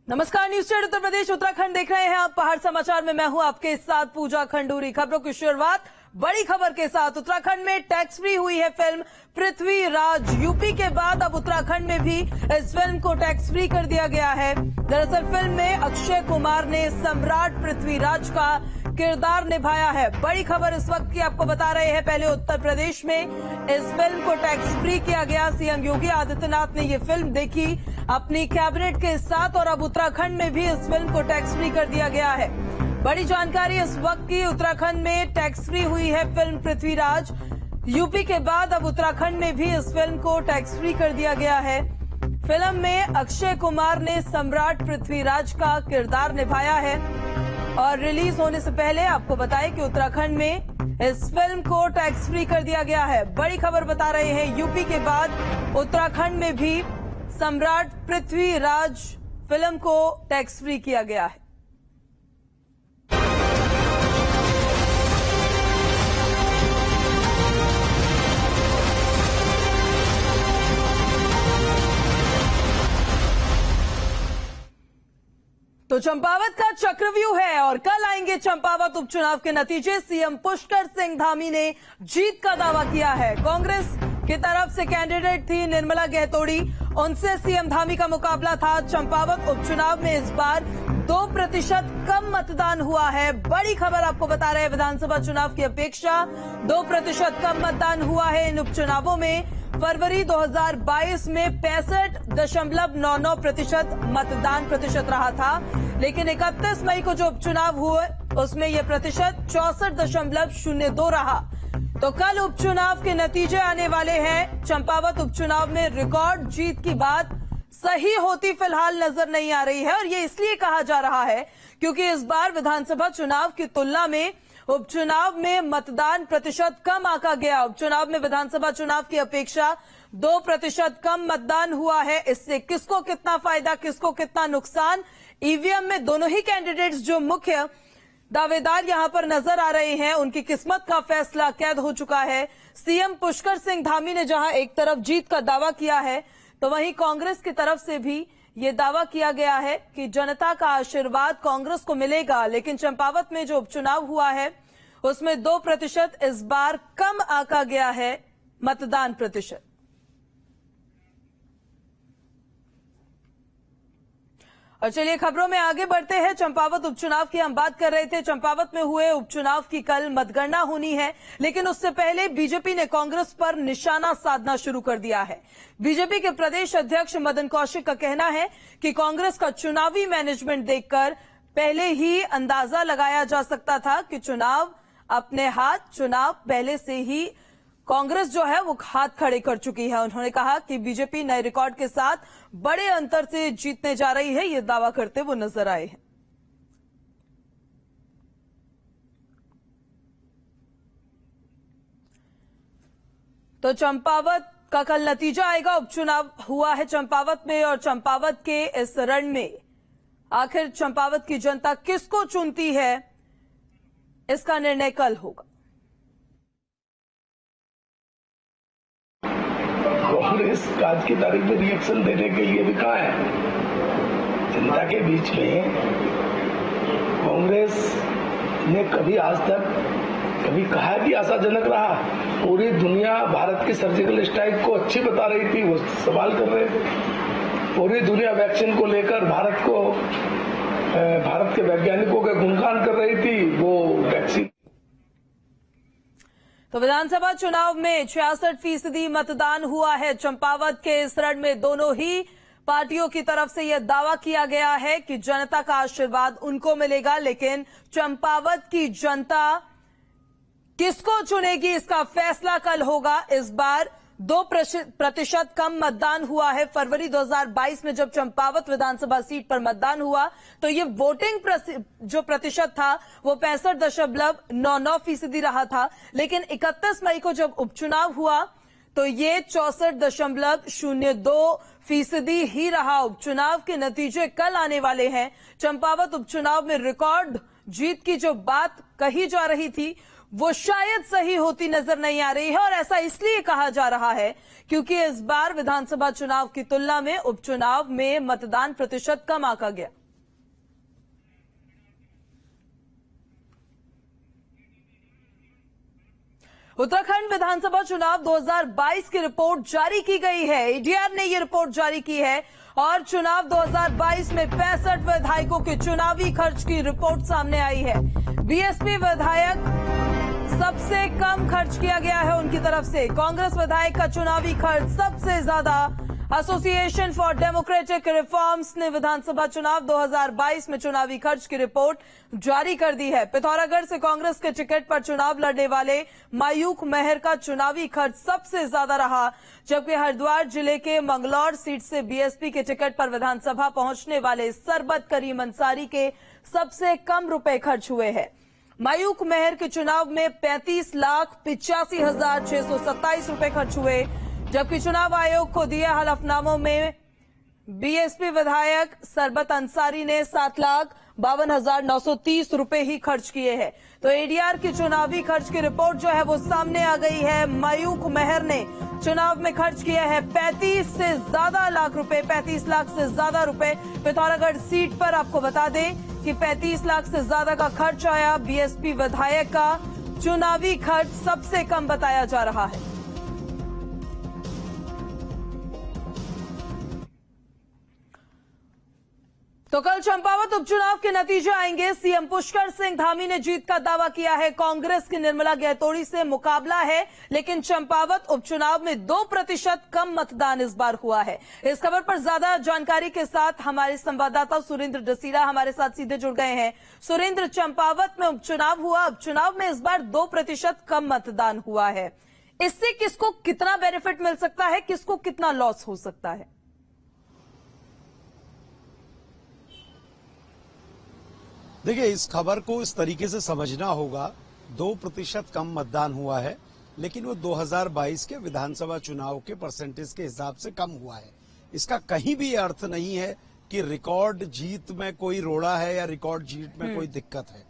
नमस्कार, news state Uttar Pradesh Uttarakhand देख रहे हैं आप। पहाड़ समाचार में मैं हूं आपके साथ पूजा खंडूरी। खबरों की शुरुआत बड़ी खबर के साथ। उत्तराखंड में टैक्स फ्री हुई है फिल्म पृथ्वीराज। यूपी के बाद अब उत्तराखंड में भी इस फिल्म को टैक्स फ्री कर दिया गया है। दरअसल फिल्म में अक्षय कुमार ने सम्राट पृथ्वीराज का किरदार निभाया है। बड़ी खबर इस वक्त की आपको बता रहे हैं। पहले उत्तर प्रदेश में इस फिल्म को टैक्स फ्री किया गया। सीएम योगी आदित्यनाथ ने ये फिल्म देखी अपनी कैबिनेट के साथ और अब उत्तराखंड में भी इस फिल्म को टैक्स फ्री कर दिया गया है। बड़ी जानकारी इस वक्त की। उत्तराखंड में टैक्स फ्री हुई है फिल्म पृथ्वीराज। यूपी के बाद अब उत्तराखंड में भी इस फिल्म को टैक्स फ्री कर दिया गया है। फिल्म में अक्षय कुमार ने सम्राट पृथ्वीराज का किरदार निभाया है और रिलीज होने से पहले आपको बताएं कि उत्तराखंड में इस फिल्म को टैक्स फ्री कर दिया गया है। बड़ी खबर बता रहे हैं। यूपी के बाद उत्तराखंड में भी सम्राट पृथ्वीराज फिल्म को टैक्स फ्री किया गया है। तो चंपावत का चक्रव्यूह है और कल आएंगे चंपावत उपचुनाव के नतीजे। सीएम पुष्कर सिंह धामी ने जीत का दावा किया है। कांग्रेस की तरफ से कैंडिडेट थी निर्मला गहतोड़ी, उनसे सीएम धामी का मुकाबला था। चंपावत उपचुनाव में इस बार 2% कम मतदान हुआ है। बड़ी खबर आपको बता रहे हैं। विधानसभा चुनाव की अपेक्षा 2% कम मतदान हुआ है इन उपचुनावों में। फरवरी 2022 में 65.99% मतदान प्रतिशत रहा था, लेकिन 31 मई को जो उपचुनाव हुए उसमें यह प्रतिशत 64.02 रहा। तो कल उपचुनाव के नतीजे आने वाले हैं। चंपावत उपचुनाव में रिकॉर्ड जीत की बात सही होती फिलहाल नजर नहीं आ रही है और ये इसलिए कहा जा रहा है क्योंकि इस बार विधानसभा चुनाव की तुलना में उपचुनाव में मतदान प्रतिशत कम आंका गया। उपचुनाव में विधानसभा चुनाव की अपेक्षा 2% कम मतदान हुआ है। इससे किसको कितना फायदा, किसको कितना नुकसान, ईवीएम में दोनों ही कैंडिडेट्स जो मुख्य दावेदार यहां पर नजर आ रहे हैं उनकी किस्मत का फैसला कैद हो चुका है। सीएम पुष्कर सिंह धामी ने जहां एक तरफ जीत का दावा किया है तो वहीं कांग्रेस की तरफ से भी ये दावा किया गया है कि जनता का आशीर्वाद कांग्रेस को मिलेगा। लेकिन चंपावत में जो उपचुनाव हुआ है उसमें 2% इस बार कम आंका गया है मतदान प्रतिशत। और चलिए खबरों में आगे बढ़ते हैं। चंपावत उपचुनाव की हम बात कर रहे थे। चंपावत में हुए उपचुनाव की कल मतगणना होनी है, लेकिन उससे पहले बीजेपी ने कांग्रेस पर निशाना साधना शुरू कर दिया है। बीजेपी के प्रदेश अध्यक्ष मदन कौशिक का कहना है कि कांग्रेस का चुनावी मैनेजमेंट देखकर पहले ही अंदाजा लगाया जा सकता था कि चुनाव अपने हाथ, चुनाव पहले से ही कांग्रेस जो है वो हाथ खड़े कर चुकी है। उन्होंने कहा कि बीजेपी नए रिकॉर्ड के साथ बड़े अंतर से जीतने जा रही है, ये दावा करते वो नजर आए हैं। तो चंपावत का कल नतीजा आएगा। उपचुनाव हुआ है चंपावत में और चंपावत के इस रण में आखिर चंपावत की जनता किसको चुनती है, इसका निर्णय कल होगा। कांग्रेस आज की तारीख में रिएक्शन देने के लिए भी कहा है। जनता के बीच में कांग्रेस ने कभी आज तक कभी कहा कि आशाजनक रहा। पूरी दुनिया भारत की सर्जिकल स्ट्राइक को अच्छी बता रही थी, वो सवाल कर रहे थे। पूरी दुनिया वैक्सीन को लेकर भारत के वैज्ञानिकों का गुणगान कर रही थी, वो वैक्सीन। तो विधानसभा चुनाव में 66% मतदान हुआ है। चंपावत के इस रण में दोनों ही पार्टियों की तरफ से यह दावा किया गया है कि जनता का आशीर्वाद उनको मिलेगा, लेकिन चंपावत की जनता किसको चुनेगी इसका फैसला कल होगा। इस बार 2% कम मतदान हुआ है। फरवरी 2022 में जब चंपावत विधानसभा सीट पर मतदान हुआ तो ये वोटिंग जो प्रतिशत था वो 65.99% रहा था, लेकिन 31 मई को जब उपचुनाव हुआ तो ये 64.02% ही रहा। उपचुनाव के नतीजे कल आने वाले हैं। चंपावत उपचुनाव में रिकॉर्ड जीत की जो बात कही जा रही थी वो शायद सही होती नजर नहीं आ रही है और ऐसा इसलिए कहा जा रहा है क्योंकि इस बार विधानसभा चुनाव की तुलना में उपचुनाव में मतदान प्रतिशत कम आंका गया। उत्तराखंड विधानसभा चुनाव 2022 की रिपोर्ट जारी की गई है। एडीआर ने ये रिपोर्ट जारी की है और चुनाव 2022 में 65 विधायकों के चुनावी खर्च की रिपोर्ट सामने आई है। बीएसपी विधायक सबसे कम खर्च किया गया है उनकी तरफ से। कांग्रेस विधायक का चुनावी खर्च सबसे ज्यादा। एसोसिएशन फॉर डेमोक्रेटिक रिफॉर्म्स ने विधानसभा चुनाव 2022 में चुनावी खर्च की रिपोर्ट जारी कर दी है। पिथौरागढ़ से कांग्रेस के टिकट पर चुनाव लड़ने वाले मायूक मेहर का चुनावी खर्च सबसे ज्यादा रहा, जबकि हरिद्वार जिले के मंगलौर सीट से बीएसपी के टिकट पर विधानसभा पहुंचने वाले सरबत करीम अंसारी के सबसे कम रुपए खर्च हुए हैं। मायूक मेहर के चुनाव में 35,85,627 रुपए खर्च हुए, जबकि चुनाव आयोग को दिए हलफनामों में बीएसपी विधायक सरबत अंसारी ने 7,52,930 रुपए ही खर्च किए हैं। तो एडीआर की चुनावी खर्च की रिपोर्ट जो है वो सामने आ गई है। मायूक मेहर ने चुनाव में खर्च किया है 35 से ज्यादा लाख रुपए, 35 लाख से ज्यादा रुपए। पिथौरागढ़ सीट पर आपको बता दें कि 35 लाख से ज्यादा का खर्च आया। बीएसपी विधायक का चुनावी खर्च सबसे कम बताया जा रहा है। तो कल चंपावत उपचुनाव के नतीजे आएंगे। सीएम पुष्कर सिंह धामी ने जीत का दावा किया है। कांग्रेस की निर्मला गैतोड़ी से मुकाबला है, लेकिन चंपावत उपचुनाव में 2% कम मतदान इस बार हुआ है। इस खबर पर ज्यादा जानकारी के साथ हमारे संवाददाता सुरेंद्र डसीरा हमारे साथ सीधे जुड़ गए हैं। सुरेंद्र, चंपावत में उपचुनाव हुआ, उपचुनाव में इस बार 2% कम मतदान हुआ है। इससे किसको कितना बेनिफिट मिल सकता है, किसको कितना लॉस हो सकता है? देखिए, इस खबर को इस तरीके से समझना होगा। 2% कम मतदान हुआ है, लेकिन वो 2022 के विधानसभा चुनाव के परसेंटेज के हिसाब से कम हुआ है। इसका कहीं भी अर्थ नहीं है कि रिकॉर्ड जीत में कोई रोड़ा है या रिकॉर्ड जीत में कोई दिक्कत है।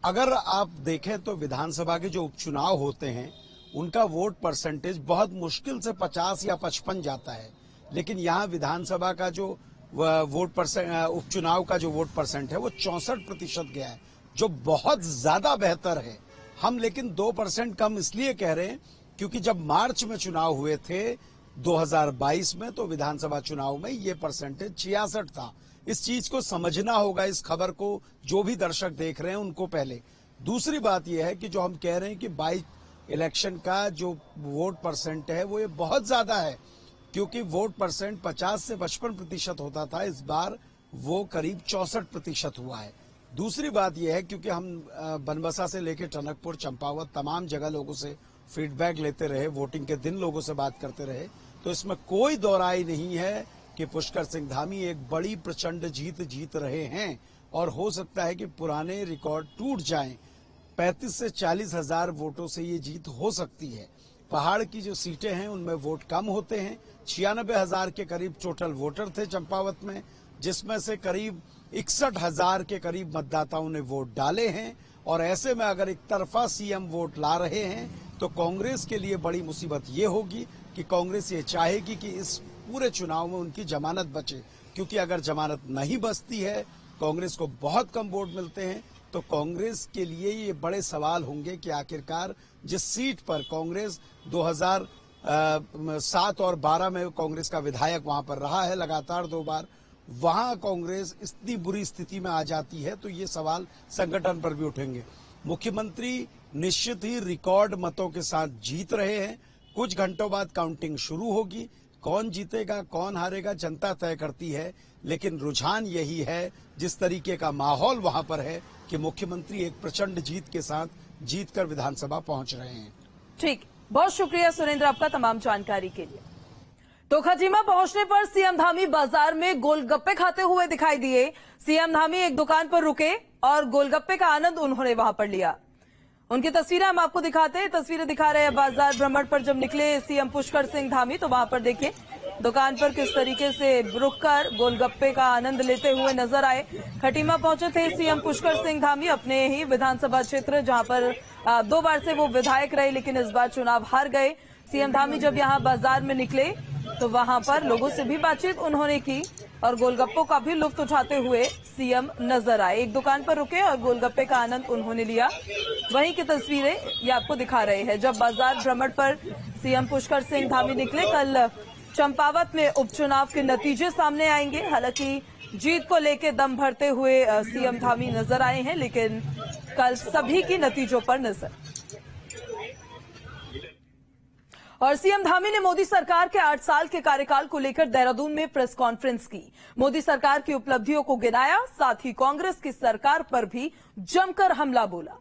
अगर आप देखें तो विधानसभा के जो उपचुनाव होते हैं उनका वोट परसेंटेज बहुत मुश्किल से 50 या 55 जाता है, लेकिन यहाँ विधानसभा का जो वोट परसेंट, उपचुनाव का जो वोट परसेंट है वो 64% गया है, जो बहुत ज्यादा बेहतर है। हम लेकिन 2% कम इसलिए कह रहे हैं क्योंकि जब मार्च में चुनाव हुए थे 2022 में, तो विधानसभा चुनाव में ये परसेंटेज 66 था। इस चीज को समझना होगा, इस खबर को जो भी दर्शक देख रहे हैं उनको पहले। दूसरी बात यह है कि जो हम कह रहे हैं कि बाई इलेक्शन का जो वोट परसेंट है वो ये बहुत ज्यादा है, क्योंकि वोट परसेंट 50 से 55% होता था, इस बार वो करीब 64% हुआ है। दूसरी बात यह है क्योंकि हम बनबसा से लेकर टनकपुर, चंपावत तमाम जगह लोगों से फीडबैक लेते रहे, वोटिंग के दिन लोगों से बात करते रहे, तो इसमें कोई दोहराई नहीं है कि पुष्कर सिंह धामी एक बड़ी प्रचंड जीत रहे हैं और हो सकता है कि पुराने रिकॉर्ड टूट जाएं। 35 से 40 हजार वोटों से ये जीत हो सकती है। पहाड़ की जो सीटें हैं उनमें वोट कम होते हैं। 96,000 के करीब टोटल वोटर थे चंपावत में, जिसमें से करीब 61,000 के करीब मतदाताओं ने वोट डाले हैं। और ऐसे में अगर एक तरफा सीएम वोट ला रहे हैं तो कांग्रेस के लिए बड़ी मुसीबत ये होगी कि कांग्रेस ये चाहेगी कि इस पूरे चुनाव में उनकी जमानत बचे, क्योंकि अगर जमानत नहीं बचती है, कांग्रेस को बहुत कम वोट मिलते हैं, तो कांग्रेस के लिए ये बड़े सवाल होंगे कि आखिरकार जिस सीट पर कांग्रेस 2007 और 12 में कांग्रेस का विधायक वहां पर रहा है लगातार 2 बार, वहां कांग्रेस इतनी बुरी स्थिति में आ जाती है तो ये सवाल संगठन पर भी उठेंगे। मुख्यमंत्री निश्चित ही रिकॉर्ड मतों के साथ जीत रहे हैं। कुछ घंटों बाद काउंटिंग शुरू होगी। कौन जीतेगा कौन हारेगा जनता तय करती है, लेकिन रुझान यही है, जिस तरीके का माहौल वहां पर है, कि मुख्यमंत्री एक प्रचंड जीत के साथ जीतकर विधानसभा पहुंच रहे हैं। ठीक, बहुत शुक्रिया सुरेंद्र आपका तमाम जानकारी के लिए। तो खजीमा पहुंचने पर सीएम धामी बाजार में गोलगप्पे खाते हुए दिखाई दिए। सीएम धामी एक दुकान पर रुके और गोलगप्पे का आनंद उन्होंने वहां पर लिया। उनकी तस्वीरें हम आपको दिखाते हैं। तस्वीरें दिखा रहे हैं बाजार भ्रमण पर जब निकले सीएम पुष्कर सिंह धामी, तो वहां पर देखिए दुकान पर किस तरीके से रुककर गोलगप्पे का आनंद लेते हुए नजर आए। खटीमा पहुंचे थे सीएम पुष्कर सिंह धामी अपने ही विधानसभा क्षेत्र, जहां पर 2 बार से वो विधायक रहे, लेकिन इस बार चुनाव हार गए। सीएम धामी जब यहां बाजार में निकले तो वहां पर लोगों से भी बातचीत उन्होंने की और गोलगप्पों का भी लुत्फ उठाते हुए सीएम नजर आए। एक दुकान पर रुके और गोलगप्पे का आनंद उन्होंने लिया। वहीं की तस्वीरें ये आपको दिखा रहे हैं जब बाजार भ्रमण पर सीएम पुष्कर सिंह धामी निकले। कल चंपावत में उपचुनाव के नतीजे सामने आएंगे। हालांकि जीत को लेकर दम भरते हुए सीएम धामी नजर आए हैं, लेकिन कल सभी की नतीजों पर नजर। और सीएम धामी ने मोदी सरकार के 8 साल के कार्यकाल को लेकर देहरादून में प्रेस कॉन्फ्रेंस की। मोदी सरकार की उपलब्धियों को गिनाया, साथ ही कांग्रेस की सरकार पर भी जमकर हमला बोला।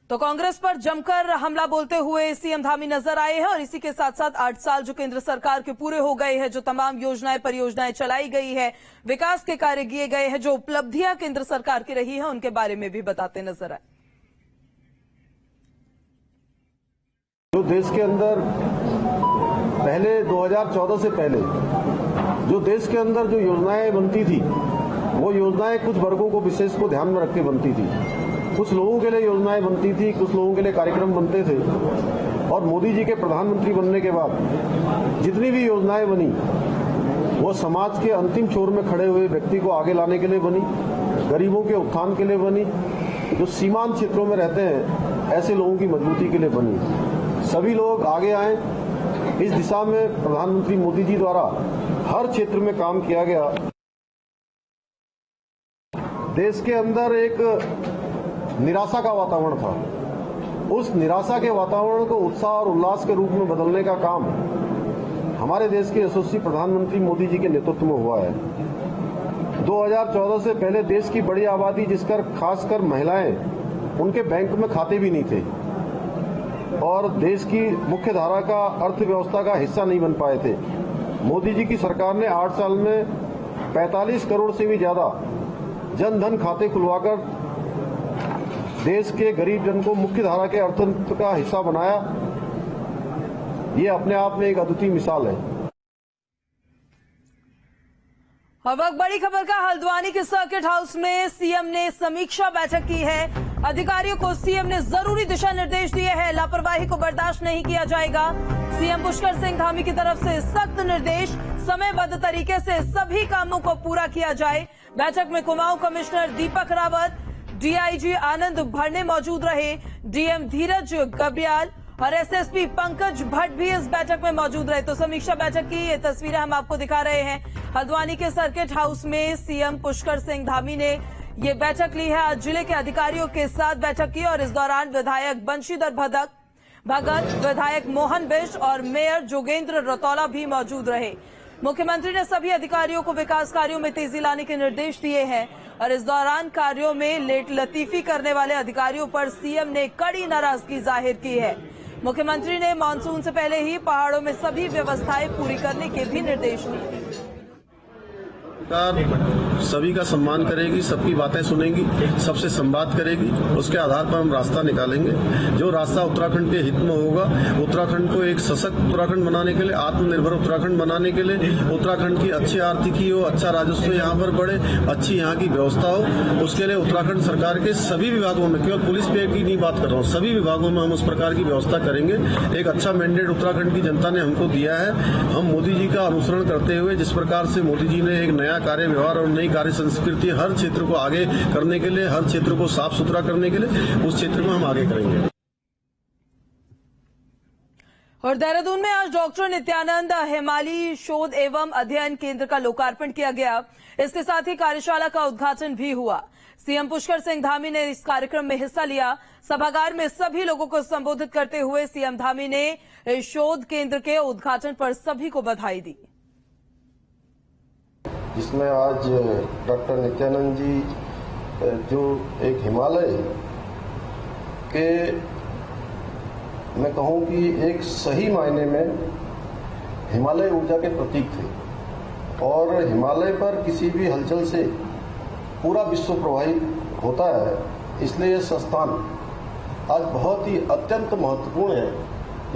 तो कांग्रेस पर जमकर हमला बोलते हुए सीएम धामी नजर आए हैं और इसी के साथ साथ 8 साल जो केंद्र सरकार के पूरे हो गए हैं, जो तमाम योजनाएं परियोजनाएं चलाई गई है, विकास के कार्य किए गए हैं, जो उपलब्धियां केंद्र सरकार की रही है, उनके बारे में भी बताते नजर आए। जो देश के अंदर पहले 2014 से पहले जो देश के अंदर जो योजनाएं बनती थी, वो योजनाएं कुछ वर्गों को विशेष को ध्यान में रख के बनती थी। कुछ लोगों के लिए योजनाएं बनती थी, कुछ लोगों के लिए कार्यक्रम बनते थे। और मोदी जी के प्रधानमंत्री बनने के बाद जितनी भी योजनाएं बनी, वो समाज के अंतिम छोर में खड़े हुए व्यक्ति को आगे लाने के लिए बनी, गरीबों के उत्थान के लिए बनी, जो सीमांत क्षेत्रों में रहते हैं ऐसे लोगों की मजबूती के लिए बनी। सभी लोग आगे आए। इस दिशा में प्रधानमंत्री मोदी जी द्वारा हर क्षेत्र में काम किया गया। देश के अंदर एक निराशा का वातावरण था। उस निराशा के वातावरण को उत्साह और उल्लास के रूप में बदलने का काम हमारे देश के यशस्वी प्रधानमंत्री मोदी जी के नेतृत्व में हुआ है। 2014 से पहले देश की बड़ी आबादी, जिसकर खासकर महिलाएं, उनके बैंक में खाते भी नहीं थे और देश की मुख्य धारा का अर्थव्यवस्था का हिस्सा नहीं बन पाए थे। मोदी जी की सरकार ने 8 साल में 45 करोड़ से भी ज्यादा जन धन खाते खुलवाकर देश के गरीब जन को मुख्य धारा के अर्थतंत्र का हिस्सा बनाया। ये अपने आप में एक अद्वितीय मिसाल है। अब बड़ी खबर का हल्द्वानी के सर्किट हाउस में सीएम ने समीक्षा बैठक की है। अधिकारियों को सीएम ने जरूरी दिशा निर्देश दिए हैं। लापरवाही को बर्दाश्त नहीं किया जाएगा। सीएम पुष्कर सिंह धामी की तरफ से सख्त निर्देश, समयबद्ध तरीके से सभी कामों को पूरा किया जाए। बैठक में कुमाऊं कमिश्नर दीपक रावत, डीआईजी आनंद भरने मौजूद रहे। डीएम धीरज गब्रियाल और एसएसपी पंकज भट्ट भी इस बैठक में मौजूद रहे। तो समीक्षा बैठक की ये तस्वीरें हम आपको दिखा रहे हैं। हल्द्वानी के सर्किट हाउस में सीएम पुष्कर सिंह धामी ने ये बैठक ली है। आज जिले के अधिकारियों के साथ बैठक की और इस दौरान विधायक बंशीधर भगत, विधायक मोहन बिष्ट और मेयर जोगेंद्र रतौला भी मौजूद रहे। मुख्यमंत्री ने सभी अधिकारियों को विकास कार्यों में तेजी लाने के निर्देश दिए हैं और इस दौरान कार्यों में लेट लतीफी करने वाले अधिकारियों पर सीएम ने कड़ी नाराजगी जाहिर की है। मुख्यमंत्री ने मानसून से पहले ही पहाड़ों में सभी व्यवस्थाएं पूरी करने के भी निर्देश दिए। सरकार सभी का सम्मान करेगी, सबकी बातें सुनेगी, सबसे संवाद करेगी। उसके आधार पर हम रास्ता निकालेंगे। जो रास्ता उत्तराखंड के हित में होगा, उत्तराखंड को एक सशक्त उत्तराखंड बनाने के लिए, आत्मनिर्भर उत्तराखंड बनाने के लिए, उत्तराखंड की अच्छी आर्थिकी हो, अच्छा राजस्व यहाँ पर बढ़े, अच्छी यहाँ की व्यवस्था हो, उसके लिए उत्तराखंड सरकार के सभी विभागों में, केवल पुलिस पे की नहीं बात कर रहा हूँ, सभी विभागों में हम उस प्रकार की व्यवस्था करेंगे। एक अच्छा मैंडेट उत्तराखंड की जनता ने हमको दिया है। हम मोदी जी का अनुसरण करते हुए, जिस प्रकार से मोदी जी ने एक नया कार्य व्यवहार और नई कार्य संस्कृति हर क्षेत्र को आगे करने के लिए, हर क्षेत्र को साफ सुथरा करने के लिए, उस क्षेत्र में हम आगे करेंगे। और देहरादून में आज डॉक्टर नित्यानंद हेमाली शोध एवं अध्ययन केंद्र का लोकार्पण किया गया। इसके साथ ही कार्यशाला का उद्घाटन भी हुआ। सीएम पुष्कर सिंह धामी ने इस कार्यक्रम में हिस्सा लिया। सभागार में सभी लोगों को संबोधित करते हुए सीएम धामी ने शोध केंद्र के उद्घाटन पर सभी को बधाई दी। जिसमें आज डॉक्टर नित्यानंद जी जो एक हिमालय के, मैं कहूं कि एक सही मायने में हिमालय ऊर्जा के प्रतीक थे और हिमालय पर किसी भी हलचल से पूरा विश्व प्रभावित होता है। इसलिए यह संस्थान आज बहुत ही अत्यंत महत्वपूर्ण है।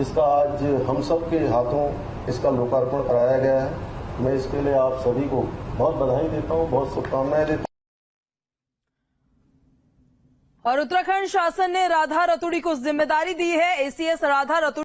इसका आज हम सब के हाथों इसका लोकार्पण कराया गया है। मैं इसके लिए आप सभी को बहुत बधाई देता हूं, बहुत शुभकामनाएं देता हूं। और उत्तराखंड शासन ने राधा रतूड़ी को जिम्मेदारी दी है। एसीएस राधा रतूड़ी